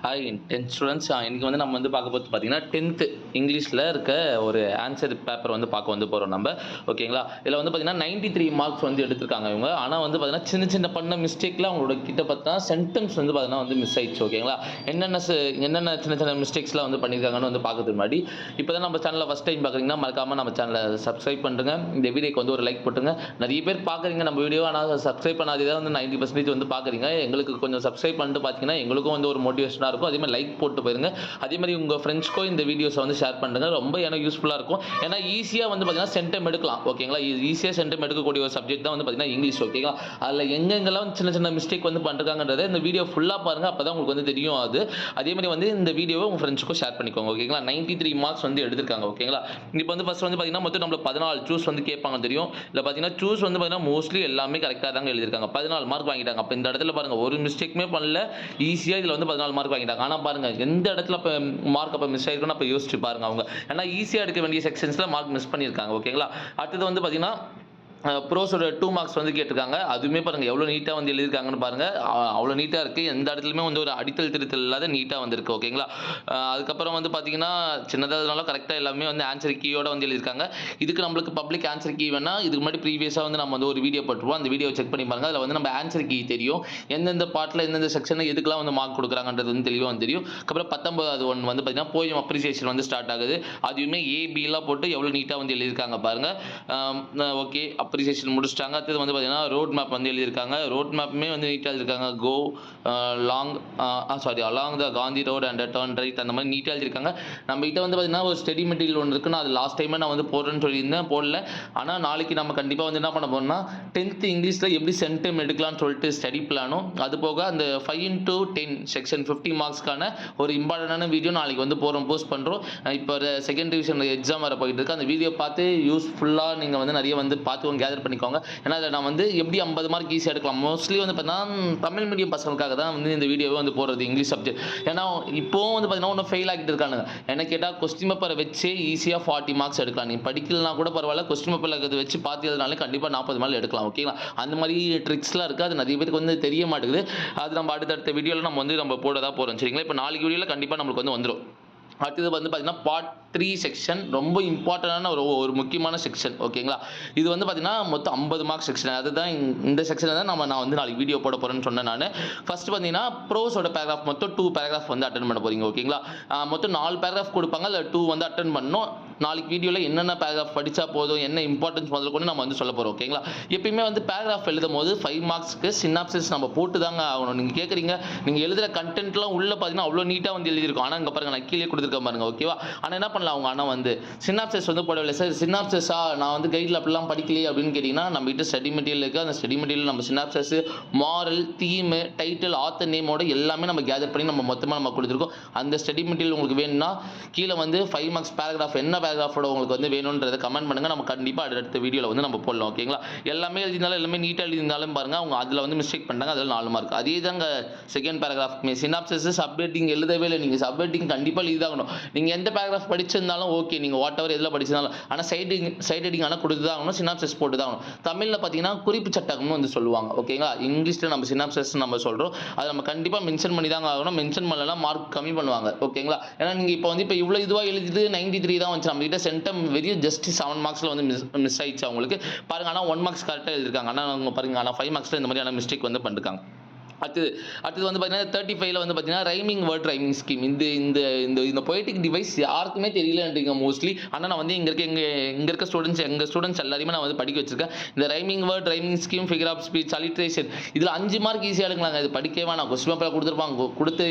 Hi 10th students. இன்னைக்கு வந்து நம்ம வந்து பார்க்க போறது பார்த்தீங்கன்னா, 10th இங்கிலீஷ்ல இருக்க ஒரு ஆன்சர் பேப்பர் வந்து பார்க்க வந்து போறோம் நம்ப. ஓகேங்களா? இதுல வந்து பார்த்தீங்கன்னா, 93 மார்க்ஸ் வந்து எடுத்திருக்காங்க இவங்க. ஆனா வந்து பார்த்தீங்கன்னா, சின்ன சின்ன பண்ண மிஸ்டேக்ல அவங்களோட கிட்ட பார்த்தா சென்டென்ஸ் வந்து பார்த்தீங்கன்னா வந்து மிஸ் ஆயிடுச்சு. ஓகேங்களா? என்னென்ன சின்ன சின்ன மிஸ்டேக்ஸ்லாம் வந்து பண்ணியிருக்காங்கன்னு வந்து பார்க்கறதுக்கு முன்னாடி, இப்பதான் நம்ம சேனல ஃபர்ஸ்ட் டைம் பார்க்குறீங்கன்னா, மறக்காம நம்ம சேனல சப்ஸ்கிரைப் பண்ணுங்க. இந்த வீடியோக்கு வந்து ஒரு லைக் போட்டுருங்க. நெறைய பேர் பார்க்குறீங்க நம்ம வீடியோ. ஆனா சப்ஸ்கிரைப் பண்ணாதே தான் வந்து 90% வந்து பார்க்குறீங்க. எங்களுக்கு கொஞ்சம் சப்ஸ்கிரைப் பண்ணிட்டு பார்த்தீங்கன்னா, எங்களுக்கும் வந்து ஒரு மோட்டிவேஷனா இருக்கும். அதே மாதிரி லைக் போட்டு போயிருங்க. அதே மாதிரி உங்க ஃப்ரெண்ட்ஸ்க்கும் இந்த வீடியோஸை வந்து ஷேர் பண்ணுங்க. ரொம்ப எனக்கு யூஸ்ஃபுல்லா இருக்கும். ஏன்னா ஈஸியா வந்து பார்த்தீங்கன்னா சென்டம் எடுக்கலாம். ஓகேங்களா? ஈஸியா சென்டம் எடுக்கக்கூடிய ஒரு சப்ஜெக்ட் தான் வந்து பார்த்தீங்கன்னா இங்கிலீஷ். ஓகேங்களா? அதில் எங்கெங்கெல்லாம் சின்ன சின்ன மிஸ்டேக் வந்து பண்ணிருக்காங்கன்றதை இந்த வீடியோ ஃபுல்லா பாருங்க. அப்பதான் உங்களுக்கு வந்து தெரியும் அது. அதே மாதிரி வந்து இந்த வீடியோவை உங்க ஃப்ரெண்ட்ஸ்க்கும் ஷேர் பண்ணிக்கோங்க. ஓகேங்களா? 93 மார்க்ஸ் வந்து எடுத்திருக்காங்க. ஓகேங்களா? இப்போ வந்து ஃபர்ஸ்ட் வந்து பார்த்தீங்கன்னா மொத்தம் நம்மளுக்கு 14 சூஸ் வந்து கேட்பாங்க தெரியும். இதில் பார்த்தீங்கன்னா சூஸ் வந்து பார்த்தீங்கன்னா மோஸ்ட்லி எல்லாமே கரெக்டாக தாங்க எழுதியிருக்காங்க. 14 மார்க் வாங்கிட்டாங்க. அப்போ இந்த இடத்துல பாருங்க ஒரு மிஸ்டேக்குமே பண்ணல. ஈஸியாக இதில் வந்து 14 மார்க் வாங்கிட்டாங்க. ஆனால் பாருங்க எந்த இடத்துல இப்போ மார்க் அப்போ மிஸ் ஆயிருக்குன்னு அப்போ யோசிச்சு பாருங்க அவங்க. ஏன்னா ஈஸியாக எடுக்க வேண்டிய செக்ஷன்ஸில் மார்க் மிஸ் பண்ணியிருக்காங்க. ஓகேங்களா? அடுத்தது வந்து பார்த்தீங்கன்னா ப்ரோஸோட 2 மார்க்ஸ் வந்து கேட்டிருக்காங்க. அதுவுமே பாருங்க எவ்வளோ நீட்டா வந்து எழுதியிருக்காங்கன்னு பாருங்க. அவ்வளோ நீட்டா இருக்கு. எந்த இடத்துலயுமே வந்து ஒரு அடித்தல் திருத்தல் இல்லாத நீட்டா வந்திருக்கு. ஓகேங்களா? அதுக்கப்புறம் வந்து பார்த்தீங்கன்னா, சின்னதா இருந்தாலும் கரெக்ட்டா எல்லாமே வந்து ஆன்சர் கீயோட வந்து எழுதியிருக்காங்க. இதுக்கு நம்மளுக்கு பப்ளிக் ஆன்சர் கீ வேணா, இதுக்கு முன்னாடி ப்ரீவியஸா வந்து நம்ம வந்து ஒரு வீடியோ போட்டுருப்போம். அந்த வீடியோவை செக் பண்ணி பாருங்க. அதில வந்து நம்ம ஆன்சர் கீ தெரியும். எந்தெந்த பார்ட்ல எந்தெந்த செக்ஷன்ல எதுக்கெல்லாம் வந்து மார்க் குடுக்குறாங்கன்றது வந்து தெளிவா வந்து தெரியும். அதுக்கப்புறம் 19வது ஒன் வந்து பார்த்தீங்கன்னா, போயம் அப்ரிசியேஷன் வந்து ஸ்டார்ட் ஆகுது. அதுவுமே ஏ, பிலாம் போட்டு எவ்வளோ நீட்டா வந்து எழுதியிருக்காங்க பாருங்க. ஓகே அப்ரிசியேஷன் முடிச்சுட்டாங்க. அடுத்தது வந்து பார்த்தீங்கன்னா, ரோட் மேப் வந்து எழுதியிருக்காங்க. ரோட் மேப்புமே வந்து நீட்டா எழுதியிருக்காங்க. Go long along the Gandhi road and turn right அந்த மாதிரி நீட்டா எழுதியிருக்காங்க. நம்மகிட்ட வந்து பார்த்தீங்கன்னா, ஒரு ஸ்டடி மெட்டீரியல் ஒன்று இருக்கு. நான் அது லாஸ்ட் டைமே நான் வந்து போடுறேன்னு சொல்லியிருந்தேன். போடல. ஆனால் நாளைக்கு நம்ம கண்டிப்பாக வந்து என்ன பண்ண போறோம்னா, 10th இங்கிலீஷ்ல எப்படி சென்டம் எடுக்கலாம்னு சொல்லிட்டு ஸ்டடி பிளானும், அது போக அந்த 5x10 செக்ஷன் 50 மார்க்ஸ்க்கான ஒரு இம்பார்ட்டன்டான வீடியோ நாளைக்கு வந்து போஸ்ட் பண்றோம். இப்போ செகண்ட் டிவிஷன் எக்ஸாம் வர போயிட்டு இருக்கு. அந்த வீடியோ பார்த்து யூஸ்ஃபுல்லா நீங்க வந்து நிறைய வந்து பார்த்து கேதர் பண்ணிக்கோங்க. ஏன்னா அதில் நான் வந்து எப்படி 50 மார்க் ஈஸியாக எடுக்கலாம். மோஸ்ட்லி வந்து பார்த்தீங்கன்னா தமிழ் மீடியம் பசங்களுக்காக தான் வந்து இந்த வீடியோவை வந்து போடுறது இங்கிலீஷ் சப்ஜெக்ட். ஏன்னா இப்போவும் வந்து பார்த்தீங்கன்னா ஒன்றும் ஃபெயில் ஆகிட்டு இருக்கானுங்க. என்ன கேட்டால் கொஸ்டின் பேப்பரை வச்சே ஈஸியாக 40 மார்க்ஸ் எடுக்கலாம். நீ படிக்கலனா கூட பரவாயில்ல, கொஸ்டின் பேப்பரில் இருக்கிறத வச்சு பார்த்து எழுதினாலே கண்டிப்பாக 40 மார்க் எடுக்கலாம். ஓகேங்களா? அந்த மாதிரி ட்ரிக்ஸ்லாம் இருக்குது. அது நிறைய பேருக்கு வந்து தெரிய மாட்டேங்குது. அது நம்ம அடுத்தடுத்த வீடியோவில் நம்ம போட தான் போகிறோம். சரிங்களா? இப்போ நாளைக்கு வீடியோவில் கண்டிப்பாக நம்மளுக்கு வந்து வந்துடும். அடுத்தது வந்து பார்த்தீங்கன்னா பார்ட் 3 செக்ஷன் ரொம்ப இம்பார்ட்டண்டான ஒரு முக்கியமான செக்ஷன். ஓகேங்களா? இது வந்து பார்த்தீங்கன்னா மொத்தம் 50 மார்க் செக்ஷன். அதுதான் இந்த செக்ஷனில் தான் நான் வந்து நாளைக்கு வீடியோ போட போகிறேன்னு சொன்னேன் நான். ஃபர்ஸ்ட் பார்த்தீங்கன்னா ப்ரோஸோட பேராகிராஃப் மொத்தம் 2 பேராகிராஃப் வந்து அட்டன் பண்ண போறீங்க. ஓகேங்களா? மொத்தம் 4 பேராகிராஃப் கொடுப்பாங்க. அதில் 2 வந்து அட்டன் பண்ணணும். நாளைக்கு வீடியோவில் என்னென்ன பேராகிராஃப் படித்தா போதும், என்ன இம்பார்ட்டன்ஸ் முதல்ல கொண்டு நம்ம வந்து சொல்ல போகிறோம். ஓகேங்களா? எப்பயுமே வந்து பேராகிராஃப் எழுதும் போது 5 மார்க்ஸ்க்கு சினாப்சிஸ் நம்ம போட்டு தாங்க ஆகணும். நீங்கள் கேட்குறீங்க, நீங்கள் எழுதுகிற கண்டென்ட்லாம் உள்ள பார்த்தீங்கன்னா அவ்வளோ நீட்டாக வந்து எழுதியிருக்கும். ஆனால் இங்கே பாருங்க நான் கீழே கொடுத்துருக்கேன் பாருங்க. ஓகேவா? ஆனால் என்ன பண்ணலாம் அவங்க ஆனால் வந்து சினாப்சிஸ் வந்து போடவில்லை. சார் சினாப்சிஸா நான் வந்து கைடில் அப்படிலாம் படிக்கலையே அப்படின்னு கேட்டிங்கன்னா, நம்ம கிட்ட ஸ்டடி மெட்டீரியல் இருக்குது. அந்த ஸ்டடி மெட்டீரியல் நம்ம synopsis, moral, theme, title, author நேமோட எல்லாமே நம்ம கேதர் பண்ணி நம்ம மொத்தமாக நம்ம கொடுத்துருக்கோம். அந்த ஸ்டடி மெட்டீரியல் உங்களுக்கு வேணும்னா கீழே வந்து 5 மார்க்ஸ் பேராகிராஃப் என்ன பேராகிராஃபோட உங்களுக்கு வந்து வேணுன்றதை கமெண்ட் பண்ணுங்க. நம்ம கண்டிப்பாக அடுத்த வீடியோவில் வந்து நம்ம போடலாம். ஓகேங்களா? எல்லாமே எழுதினாலும் எல்லாமே நீட்டாக எழுதினாலும் பாருங்க அவங்க அதில் வந்து மிஸ்டேக் பண்ணாங்க. அதில் 4 மார்க். அதே தாங்க செகண்ட் பேராகிராஃப் சினாப்சிஸ் சப்ஹெட்டிங் எழுதவே இல்லை. நீங்கள் சப்ஹெட்டிங் கண்டிப்பாக எழுதாகணும். நீங்கள் எந்த பேராகிராஃப் படிச்சிருந்தாலும் ஓகே, நீங்கள் வாட் எவர் எதில் படிச்சிருந்தாலும், ஆனால் சைட் ஹெட்டிங் ஆனால் கொடுத்து தான் ஆகணும். சினாப்சிஸ் போட்டு தான் ஆகணும். தமிழில் பார்த்தீங்கன்னா குறிப்பு சட்டகம்னு வந்து சொல்லுவாங்க. ஓகேங்களா? இங்கிலீஷில் நம்ம சினாப்சிஸ் நம்ம சொல்கிறோம். அதை நம்ம கண்டிப்பாக மென்ஷன் பண்ணி தான் ஆகணும். மென்ஷன் பண்ணலாம் மார்க் கம்மி பண்ணுவாங்க. ஓகேங்களா? ஏன்னா நீங்கள் இப்போ வந்து இப்போ இவ்வளோ இதுவாக எழுதிட்டு 93 தான் வந்துச்சு. நம்ம கிட்ட சென்டம் வெறும் ஜஸ்ட் 7 மார்க்ஸில் வந்து மிஸ் ஆயிடுச்சு அவங்களுக்கு பாருங்க. ஆனால் 1 மார்க்ஸ் கரெக்டாக எழுதிருக்காங்க. ஆனால் அவங்க பாருங்க, ஆனால் 5 மார்க்ஸில் இந்த மாதிரியான மிஸ்டேக் வந்து பண்ணிருக்காங்க. அடுத்தது வந்து பார்த்தீங்கன்னா 35ல வந்து பார்த்தீங்கன்னா ரைமிங் வேர்ட் ரைமிங் ஸ்கீம். இந்த பொய்டிக் டிவைஸ் யாருக்குமே தெரியலன்றீங்க மோஸ்ட்லி. ஆனால் நான் வந்து இங்கே இருக்க எங்கள் ஸ்டூடெண்ட்ஸ் எல்லாரையுமே நான் வந்து படிக்க வச்சிருக்கேன். இந்த rhyming word rhyming scheme, figure of speech, alliteration இதில் 5 மார்க் ஈஸியாக எடுக்கலாங்க. இது படிக்கவே வேணாம். கொஸ்டின் பேப்பர் கொடுத்துருப்பாங்க.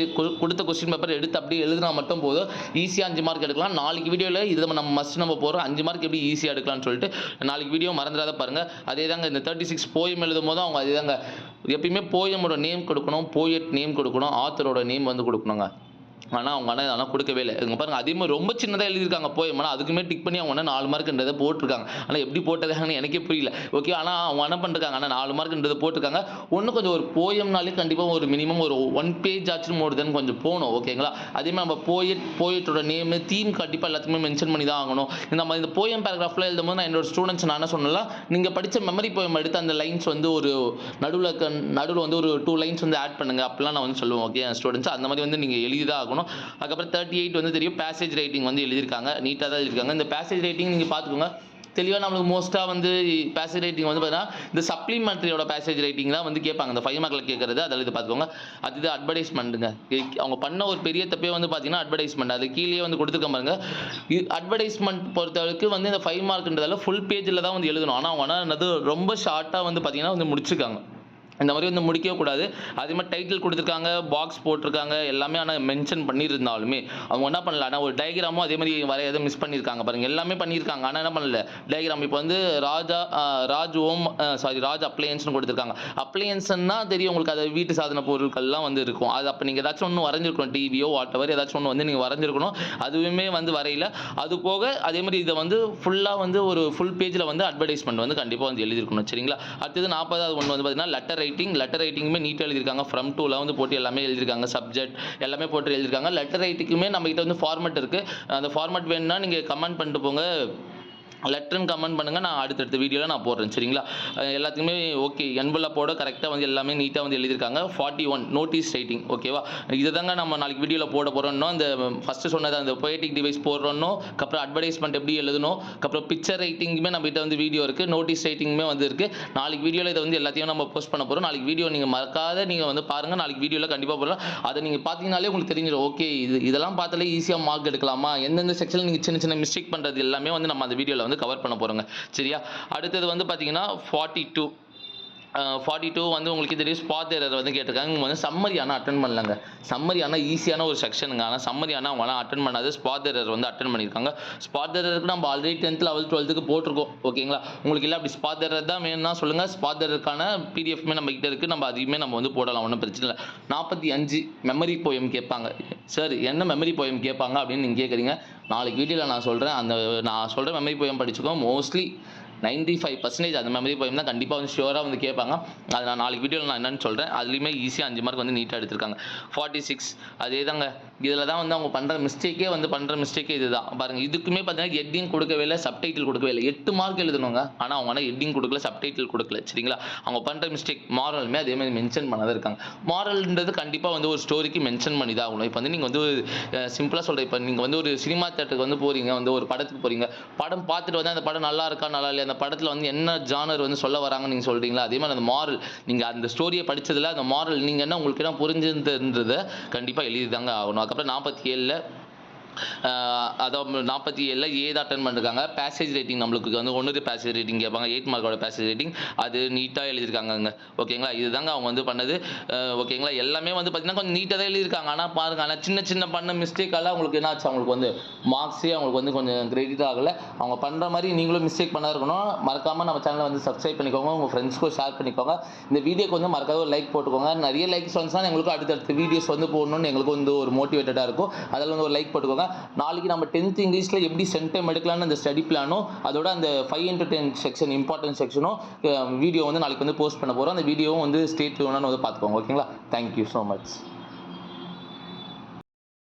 கொடுத்த கொஸ்டின் பேப்பர் எடுத்து அப்படியே எழுதுனா மட்டும் போதும். ஈஸியாக 5 மார்க் எடுக்கலாம். நாளைக்கு வீடியோவில் இது நம்ம போகிறோம் 5 மார்க் எப்படி ஈஸியாக எடுக்கலாம்னு சொல்லிட்டு நாளைக்கு வீடியோ மறந்துடாத பாருங்க. அதே தாங்க இந்த 36 போயம் எழுதும் போது அவங்க அதே தாங்க எப்பயுமே போயமோட நேம் கொடுக்கணும், போயட் நேம் கொடுக்கணும், ஆத்தரோட நேம் வந்து கொடுக்கணுங்க. ஆனா அவங்க ஆனால் கொடுக்கவே இல்ல. இங்க பாருங்க அதே மாரி ரொம்ப சின்னதா எழுதியிருக்காங்க போயம். ஆனா அதுக்குமே டிக் பண்ணி அவங்க 4 மார்க்ன்றத போட்டுருக்காங்க. ஆனா எப்படி போட்டதுன்னு எனக்கே புரியல. ஓகே. ஆனா அவங்க என்ன பண்ணிருக்காங்க, ஆனா 4 மார்க்ன்றத போட்டுருக்காங்க. இன்னும் கொஞ்சம் ஒரு போயம்னாலே கண்டிப்பா ஒரு மினிமம் ஒரு 1 பேஜ் ஆச்சும் மோர் தென் கொஞ்சம் போணும். ஓகேங்களா? அதே மாரி நம்ம போயட்டோட நேம், தீம் கண்டிப்பா எல்லாத்துக்குமே மென்ஷன் பண்ணி தான் ஆகணும். நம்ம இந்த போயம் பேராகிராஃப்ல எழுதும்போது நான் என்னோட ஸ்டூடண்ட்ஸ் நான் என்ன சொன்னேன்னா, நீங்க படிச்ச மெமரி போயம் எடுத்து அந்த லைன்ஸ் வந்து ஒரு நடுவுல வந்து ஒரு 2 லைன்ஸ் வந்து ஆட் பண்ணுங்க. அப்படிலாம் நான் வந்து சொல்லுவேன். ஓகே என் ஸ்டூடண்ட்ஸ் அந்த மாரி வந்து நீங்க எழுதி தான் ஆகணும். அதுக்கப்புறம் 38 வந்து தெரியும். பேசேஜ் ரைட்டிங் வந்து எழுதியிருக்காங்க. நீட்டா தான் எழுதியிருக்காங்க. இந்த பேசேஜ் ரைட்டிங் நீங்க பார்த்துக்கோங்க. தெளிவா நம்மளுக்கு மோஸ்ட்டா வந்து பேசேஜ் ரைட்டிங் வந்து பார்த்தீங்கன்னா, இந்த சப்ளிமெண்டரியோட பேசேஜ் ரைட்டிங் தான் வந்து கேட்பாங்க. இந்த 5 மார்க்ல கேட்கறது அதில இது பார்த்துக்கோங்க. அது அட்வர்டைஸ்மென்ட்ங்க. அவங்க பண்ண ஒரு பெரிய தப்பே வந்து பார்த்தீங்கன்னா, அட்வர்டைஸ்மென்ட். அது கீழயே வந்து குடுத்துருக்கேன் பாருங்க. அட்வர்டைஸ்மென்ட் பொறுத்தவரைக்கும் வந்து இந்த 5 மார்க்ன்றதால ஃபுல் பேஜ்ல தான் வந்து எழுதணும். ஆனா அவங்க என்னது ரொம்ப ஷார்ட்டா வந்து பார்த்தீங்கன்னா வந்து முடிச்சிருக்காங்க. இந்த மாரி வந்து முடிக்கவே கூடாது. அதே மாரி டைட்டில் குடுத்துருக்காங்க, பாக்ஸ் போட்டுருக்காங்க. எல்லாமே ஆனா மென்ஷன் பண்ணியிருந்தாலுமே, அவங்க என்ன பண்ணல, ஆனா ஒரு டயகிராமும் அதே மாரி வரையத மிஸ் பண்ணியிருக்காங்க பாருங்க. எல்லாமே பண்ணியிருக்காங்க. ஆனா என்ன பண்ணல, டயகிராம் இப்ப வந்து ராஜ் ஹோம் ராஜ் அப்ளையன்ஸ்ன்னு குடுத்துருக்காங்க. அப்ளையன்ஸ்ன்னா தெரியும் உங்களுக்கு அது வீட்டு சாதன பொருட்கள்லாம் வந்து இருக்கும். அது அப்ப நீங்க ஏதாச்சும் ஒண்ணு வரைஞ்சிருக்கணும். டிவியோ வாட்டெவர் ஏதாச்சும் ஒண்ணு வந்து நீங்க வரைஞ்சிருக்கணும். அதுவுமே வந்து வரையல. அது போக அதே மாரி இத வந்து ஃபுல்லா வந்து ஒரு ஃபுல் பேஜ்ல வந்து அட்வர்டைஸ்மென்ட் வந்து கண்டிப்பா வந்து எழுதியிருக்கணும். சரிங்களா? அடுத்தது 40வது ஒண்ணு வந்து பார்த்தீங்கன்னா, லெட்டர் ரைட்டிங்குமே நீட்டா எழுதியிருக்காங்க. ஃப்ரம் டூலாம் வந்து போட்டு எல்லாமே எழுதியிருக்காங்க. சப்ஜெக்ட் எல்லாமே போட்டு எழுதியிருக்காங்க. லெட்டர் ரைட்டிங்குமே நம்மகிட்ட வந்து ஃபார்மேட் இருக்கு. அந்த ஃபார்மேட் வேணும்னா நீங்க கமெண்ட் பண்ணிட்டு போங்க. லெட்டர்ன்னு கமெண்ட் பண்ணுங்க. நான் அடுத்தடுத்த வீடியோல நான் போடுறேன். சரிங்களா? எல்லாத்துக்குமே ஓகே. என்வலப்போட கரெக்ட்டா வந்து எல்லாமே நீட்டா வந்து எழுதியிருக்காங்க. 41 நோட்டீஸ் ரைட்டிங் ஓகேவா? இதுதாங்க நம்ம நாளைக்கு வீடியோல போட போறோம். இன்னும் அந்த ஃபர்ஸ்ட் சொன்னது அந்த பொயடிக் டிவைஸ் போடுறோம்னோ, அப்புறம் அட்வர்டைஸ்மென்ட் எப்படி எழுதணும், அப்புறம் பிக்சர் ரைட்டிங்குமே நம்மகிட்ட வந்து வீடியோ இருக்கு. நோட்டீஸ் ரைட்டிங்குமே வந்து இருக்கு. நாளைக்கு வீடியோல இத வந்து எல்லாத்தையும் நம்ம போஸ்ட் பண்ண போறோம். நாளைக்கு வீடியோ நீங்க மறக்காத நீங்க வந்து பாருங்க. நாளைக்கு வீடியோல கண்டிப்பா போடுறேன். அத நீங்க பார்த்தீங்கனாலே உங்களுக்கு தெரிஞ்சிரும். ஓகே இதெல்லாம் பார்த்தாலே ஈஸியா மார்க் எடுக்கலாமா? எந்தெந்த செக்ஷன்ல நீங்க சின்ன சின்ன மிஸ்டேக் பண்றது எல்லாமே வந்து நம்ம அந்த வீடியோல வந்து கவர் பண்ண போறோங்க. சரியா? அடுத்தது வந்து பார்த்தீங்கன்னா 42 42 வந்து உங்களுக்கு தெரியும் ஸ்பாட் எரர் வந்து கேட்டிருக்காங்க. இவங்க வந்து சம்மரி ஆனா அட்டெண்ட் பண்ணலங்க. சம்மரி ஆனா ஈஸியான ஒரு செக்ஷனுங்க. ஆனா சம்மரி ஆனா அவங்கலாம் அட்டெண்ட் பண்ணாது. ஸ்பாட் எரர் வந்து அட்டெண்ட் பண்ணியிருக்காங்க. ஸ்பாட் எரருக்கு நம்ம ஆல்ரெடி 10th 11th 12க்கு போட்டிருக்கோம். ஓகேங்களா? உங்களுக்கு இல்ல அப்படி ஸ்பாட் எரர் தான் வேணும்னா சொல்லுங்க. ஸ்பாட் எரருக்கான பிடிஎஃப்மே நம்ம கிட்ட இருக்கு. நம்ம அதையுமே நம்ம வந்து போடலாம். ஒண்ணும் பிரச்சனை இல்ல. 45 மெமரி போயம் கேட்பாங்க. சார் என்ன மெமரி போயம் கேட்பாங்க அப்படின்னு நீங்க கேட்குறீங்க. நாளைக்கு வீடியோல நான் சொல்றேன். நான் சொல்ற மெமரி போயம் படிச்சுக்கோ. மோஸ்ட்லி 95% அந்த மெமரி போயம் தான் கண்டிப்பா வந்து ஷூரா வந்து கேட்பாங்க. அது நான் நாளைக்கு வீடியோல நான் என்னன்னு சொல்றேன். அதுலயுமே ஈஸியா 5 மார்க் வந்து நீட்டா எடுத்திருக்காங்க. 46 அதேதாங்க. இதுல தான் வந்து அவங்க பண்ற மிஸ்டேக்கே இதுதான். பாருங்க இதுக்குமே பார்த்தீங்கன்னா ஹெட்டிங் கொடுக்கவே இல்ல, சப்டைட்டில் கொடுக்கவே இல்ல. 8 மார்க் எழுதணுங்க. ஆனா அவங்க ஹெட்டிங் கொடுக்கல, சப்டைட்டில் கொடுக்கல. சரிங்களா? அவங்க பண்ற மிஸ்டேக் மாரலுமே அதே மாதிரி மென்ஷன் பண்ணாத இருக்காங்க. மாரல்ன்றது கண்டிப்பா வந்து ஒரு ஸ்டோரிக்கு மென்ஷன் பண்ணி தான் ஆகணும். இப்போ வந்து நீங்க வந்து சிம்பிளா சொல்றேன். இப்போ நீங்க வந்து ஒரு சினிமா தியேட்டருக்கு வந்து போறீங்க, வந்து ஒரு படத்துக்கு போறீங்க. படம் பார்த்துட்டு வந்து அந்த படம் நல்லா இருக்கா, நல்லா இல்லையா, அந்த படத்துல வந்து என்ன ஜானர் வந்து சொல்ல வராங்கன்னு நீங்க சொல்றீங்களா? அதே மாதிரி அந்த மாரல் நீங்க அந்த ஸ்டோரியை படிச்சதுல அந்த மாரல் நீங்க என்ன உங்களுக்கு என்ன புரிஞ்சுதுன்றத கண்டிப்பா எழுதி தாங்க ஆகணும். அதுக்கப்புறம் 47ல அதாவது 47ல ஏ தான் அட்டெண்ட் பண்ணிருக்காங்க. பேசேஜ் ரைட்டிங் நம்மளுக்கு வந்து ஒன்று பேசேஜ் ரைட்டிங் கேட்பாங்க. 8 மார்க்கோட பேசேஜ் ரைட்டிங் அது நீட்டா எழுதியிருக்காங்கங்க. ஓகேங்களா? இதுதாங்க அவங்க வந்து பண்ணது. ஓகேங்களா? எல்லாமே வந்து பார்த்தீங்கன்னா கொஞ்சம் நீட்டா தான் எழுதியிருக்காங்க. ஆனா பாருங்க, ஆனா சின்ன சின்ன பண்ண மிஸ்டேக்கால அவங்களுக்கு என்ன ஆச்சு, அவங்களுக்கு வந்து மார்க்ஸே அவங்களுக்கு வந்து கொஞ்சம் கிரெடிட் ஆகல. அவங்க பண்ற மாதிரி நீங்களும் மிஸ்டேக் பண்ணா இருக்கணும். மறக்காம நம்ம சேனலை வந்து சப்ஸ்கிரைப் பண்ணிக்கோங்க. உங்க ஃப்ரெண்ட்ஸ்க்கும் ஷேர் பண்ணிக்கோங்க. இந்த வீடியோக்கு வந்து மறக்காம ஒரு லைக் போட்டுக்கோங்க. நிறைய லைக்ஸ் வந்துச்சுன்னா எங்களுக்கு அடுத்தடுத்த வீடியோஸ் வந்து போடணும்னு எங்களுக்கு வந்து ஒரு மோட்டிவேட்டடா இருக்கும். அதில் வந்து ஒரு லைக் போட்டுக்கோங்க. நாளைக்கு நம்ம 10th இங்கிலீஷ்ல எப்படி சென்டம் எடுக்கலாம்னு அந்த ஸ்டடி பிளானும் அதோட அந்த 5x10 செக்ஷன் இம்பார்ட்டன்ட் செக்ஷனும் வீடியோ வந்து நாளைக்கு வந்து போஸ்ட் பண்ண போறோம். அந்த வீடியோவும் வந்து ஸ்டே டியூன்ல வந்து பார்த்துக்கோங்க. ஓகேங்களா? Thank you so much.